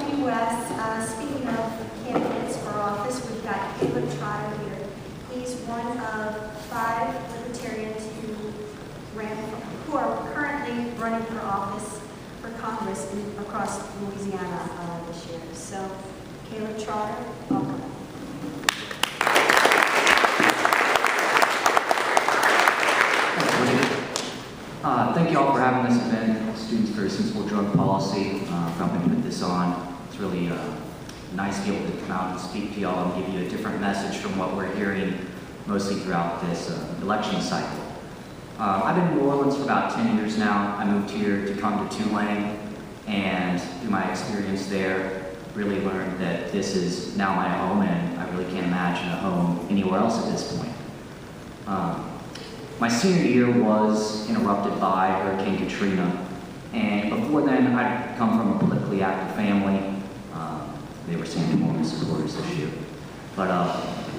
Thank you, Wes. Speaking of candidates for office, we've got Caleb Trotter here. He's one of 5 libertarians who are currently running for office for Congress across Louisiana this year. So, Caleb Trotter, welcome. Thank you all for having this event. Students for Responsible Drug Policy company put this on. It's really nice to be able to come out and speak to y'all and give you a different message from what we're hearing mostly throughout this election cycle. I've been in New Orleans for about 10 years now. I moved here to come to Tulane, and through my experience there, really learned that this is now my home, and I really can't imagine a home anywhere else at this point. My senior year was interrupted by Hurricane Katrina, and before then I'd come from a politically active family. They were Sandy Morgan supporters this year, but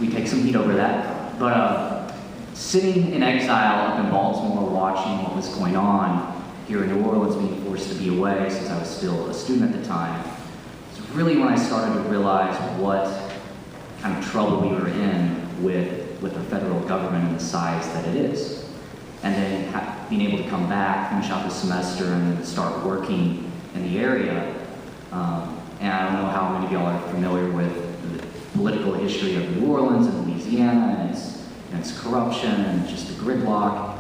we take some heat over that. But sitting in exile up in Baltimore watching what was going on here in New Orleans, being forced to be away since I was still a student at the time, it's really when I started to realize what kind of trouble we were in with the federal government and the size that it is. And then being able to come back, finish out the semester, and then start working in the area. And I don't know how many of y'all are familiar with the political history of New Orleans and Louisiana and its corruption and just the gridlock.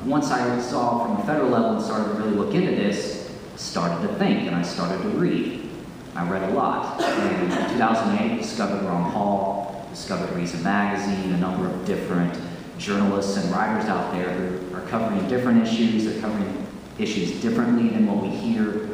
Once I saw from a federal level and started to really look into this, started to think and I started to read. I read a lot. And in 2008, discovered Ron Paul, discovered Reason Magazine, a number of different journalists and writers out there who are covering different issues. They're covering issues differently than what we hear.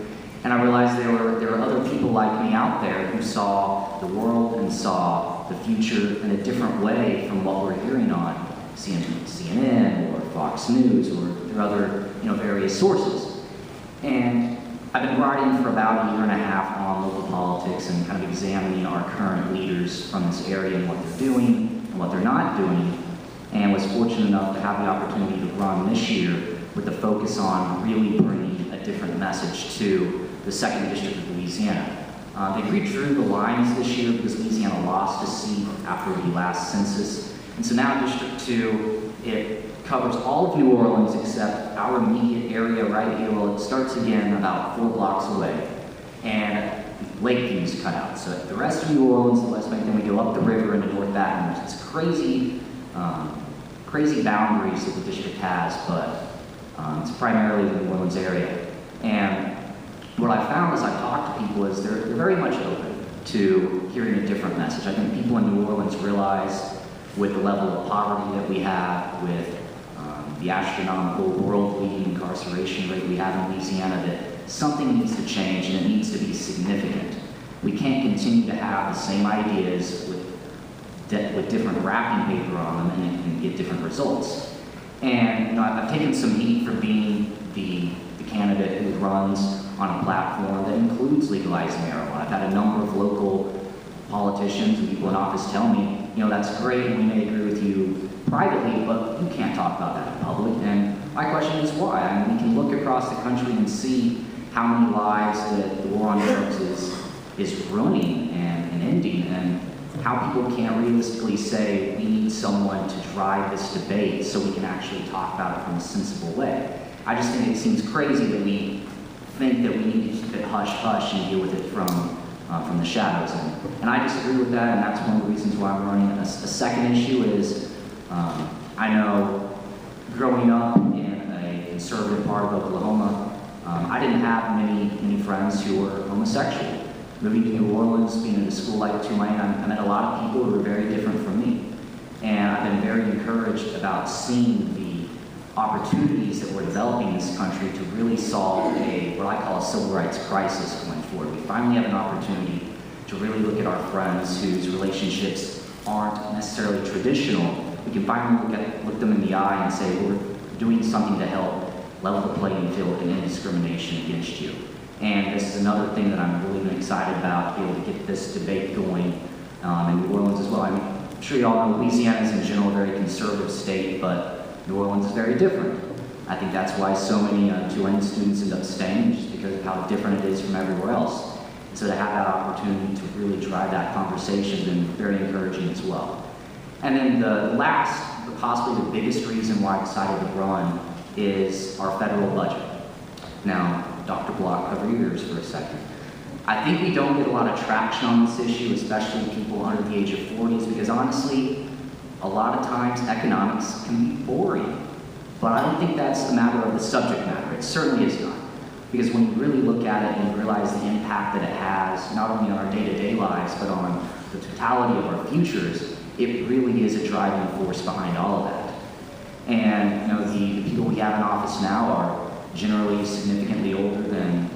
And I realized there were other people like me out there who saw the world and saw the future in a different way from what we're hearing on CNN or Fox News or through other various sources. And I've been writing for about a year and a half on local politics and kind of examining our current leaders from this area and what they're doing and what they're not doing, and was fortunate enough to have the opportunity to run this year with the focus on really bringing a different message to the 2nd District of Louisiana. They redrew the lines this year because Louisiana lost a seat after the last census. And so now District 2, it covers all of New Orleans except our immediate area right here. Well, it starts again about 4 blocks away. And Lakeview's cut out. So the rest of New Orleans, the West Bank, then we go up the river into North Baton Rouge. It's crazy boundaries that the district has, but it's primarily the New Orleans area. And what I found as I talked to people is they're very much open to hearing a different message. I think people in New Orleans realize with the level of poverty that we have, with the astronomical world-leading incarceration rate we have in Louisiana, that something needs to change and it needs to be significant. We can't continue to have the same ideas with different wrapping paper on them and get different results. And I've taken some heat for being the candidate who runs on a platform that includes legalizing marijuana. I've had a number of local politicians and people in office tell me, that's great and we may agree with you privately, but you can't talk about that in public. And my question is why? I mean, we can look across the country and see how many lives that the war on drugs is ruining and ending, and how people can't realistically say we need someone to drive this debate so we can actually talk about it from a sensible way. I just think it seems crazy that we think that we need to keep it hush-hush and deal with it from the shadows. And I disagree with that, and that's one of the reasons why I'm running. A second issue is I know growing up in a conservative part of Oklahoma, I didn't have many friends who were homosexual. Moving to New Orleans, being in a school like Tulane, I met a lot of people who were very different from me. And I've been very encouraged about seeing the opportunities that we're developing in this country to really solve what I call a civil rights crisis going forward. We finally have an opportunity to really look at our friends whose relationships aren't necessarily traditional. We can finally look them in the eye and say, we're doing something to help level the playing field and end discrimination against you. And this is another thing that I'm really excited about, to be able to get this debate going in New Orleans as well. I'm sure you all know Louisiana is in general a very conservative state, but New Orleans is very different. I think that's why so many Tulane students end up staying, just because of how different it is from everywhere else. So to have that opportunity to really drive that conversation has been very encouraging as well. And then the last, but possibly the biggest reason why I decided to run is our federal budget. Now, Dr. Block, cover your ears for a second. I think we don't get a lot of traction on this issue, especially people under the age of 40s, because honestly, a lot of times economics can be boring. But I don't think that's a matter of the subject matter. It certainly is not. Because when you really look at it and you realize the impact that it has, not only on our day-to-day lives, but on the totality of our futures, it really is a driving force behind all of that. And you know, the people we have in office now are generally significantly older than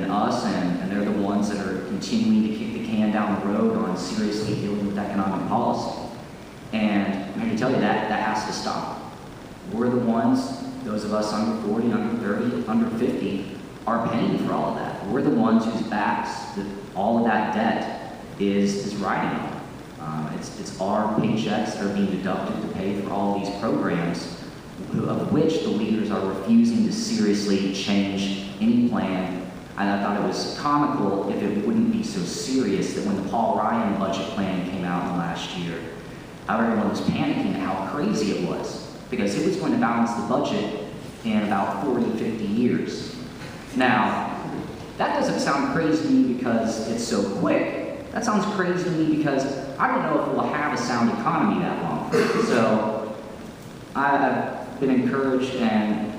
us, and they're the ones that are continuing to kick the can down the road on seriously dealing with economic policy. And I can tell you that has to stop. We're the ones, those of us under 40, under 30, under 50, are paying for all of that. We're the ones whose backs all of that debt is riding on. It's our paychecks that are being deducted to pay for all these programs, of which the leaders are refusing to seriously change any plan. And I thought it was comical if it wouldn't be so serious that when the Paul Ryan budget plan came out in the last year, everyone was panicking at how crazy it was, because it was going to balance the budget in about 40, 50 years. Now, that doesn't sound crazy to me because it's so quick. That sounds crazy to me because I don't know if we'll have a sound economy that long. So I've been encouraged and,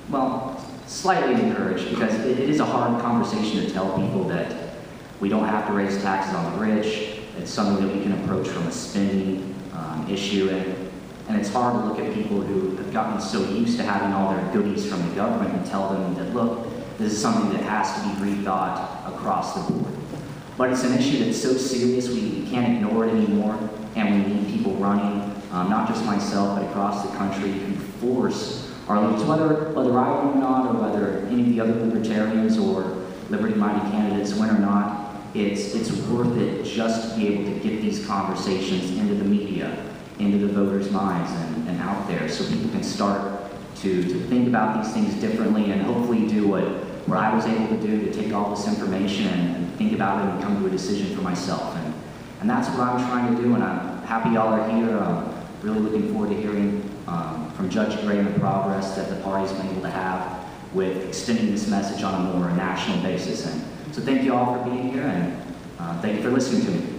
well, slightly encouraged, because it is a hard conversation to tell people that we don't have to raise taxes on the rich. It's something that we can approach from a spending issue. And it's hard to look at people who have gotten so used to having all their goodies from the government and tell them that, look, this is something that has to be rethought across the board. But it's an issue that's so serious we can't ignore it anymore, and we need people running, not just myself, but across the country, who force our leaders, whether I win or not, or whether any of the other libertarians or liberty-minded candidates win or not. It's worth it just to be able to get these conversations into the media, into the voters' minds, and out there, so people can start to think about these things differently, and hopefully do what I was able to do, to take all this information and think about it and come to a decision for myself. And that's what I'm trying to do, and I'm happy y'all are here. I'm really looking forward to hearing from Judge Gray and the progress that the party's been able to have with extending this message on a more national basis. And so thank you all for being here, and thank you for listening to me.